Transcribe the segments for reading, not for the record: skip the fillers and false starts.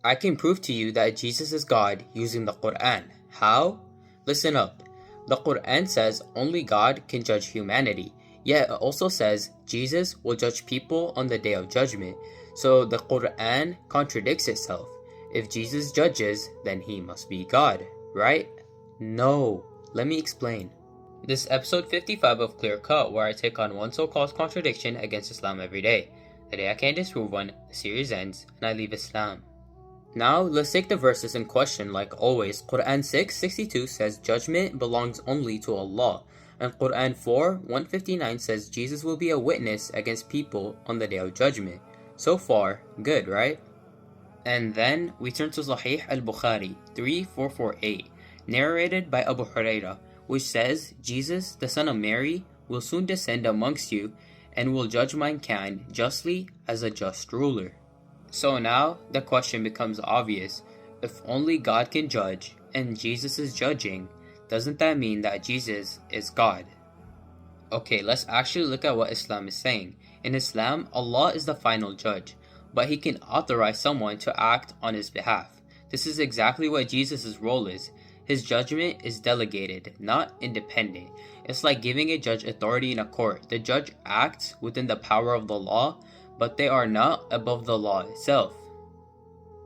I can prove to you that Jesus is God using the Quran. How? Listen up. The Quran says only God can judge humanity, yet it also says Jesus will judge people on the day of judgment. So the Quran contradicts itself. If Jesus judges, then he must be God, right? No. Let me explain. This is episode 55 of Clear Cut, where I take on one so-called contradiction against Islam every day. The day I can't disprove one, the series ends, and I leave Islam. Now, let's take the verses in question like always. Quran 6:62 says judgment belongs only to Allah, and Quran 4:159 says Jesus will be a witness against people on the day of judgment. So far, good, right? And then we turn to Sahih al-Bukhari 3448, narrated by Abu Hurairah, which says Jesus, the son of Mary, will soon descend amongst you and will judge mankind justly as a just ruler. So now the question becomes obvious. If only God can judge and Jesus is judging, doesn't that mean that Jesus is God? Okay, let's actually look at what Islam is saying. In Islam, Allah is the final judge, but He can authorize someone to act on His behalf. This is exactly what Jesus' role is. His judgment is delegated, not independent. It's like giving a judge authority in a court. The judge acts within the power of the law, but they are not above the law itself.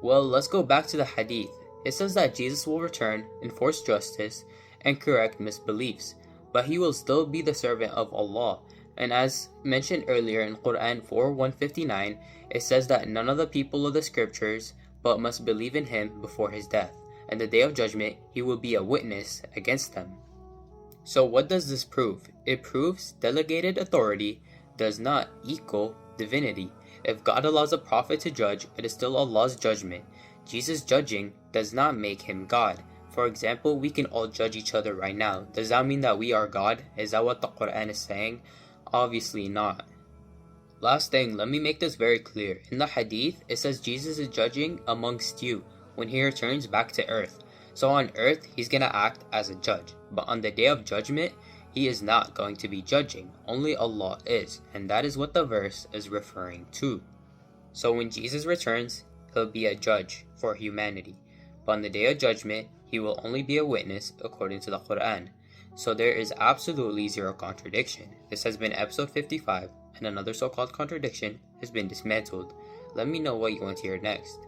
Well, let's go back to the Hadith. It says that Jesus will return, enforce justice, and correct misbeliefs, but He will still be the servant of Allah. And as mentioned earlier in Quran 4:159, it says that none of the people of the scriptures but must believe in Him before His death, and the day of judgment He will be a witness against them. So what does this prove? It proves delegated authority does not equal divinity. If God allows a prophet to judge, it is still Allah's judgment. Jesus judging does not make Him God. For example, we can all judge each other right now. Does that mean that we are God? Is that what the Quran is saying? Obviously not. Last thing, let me make this very clear. In the Hadith, it says Jesus is judging amongst you when He returns back to earth. So on earth, He's gonna act as a judge. But on the day of judgment, He is not going to be judging. Only Allah is. And that is what the verse is referring to. So when Jesus returns, He'll be a judge for humanity. But on the day of judgment, He will only be a witness according to the Quran. So there is absolutely zero contradiction. This has been episode 55, and another so-called contradiction has been dismantled. Let me know what you want to hear next.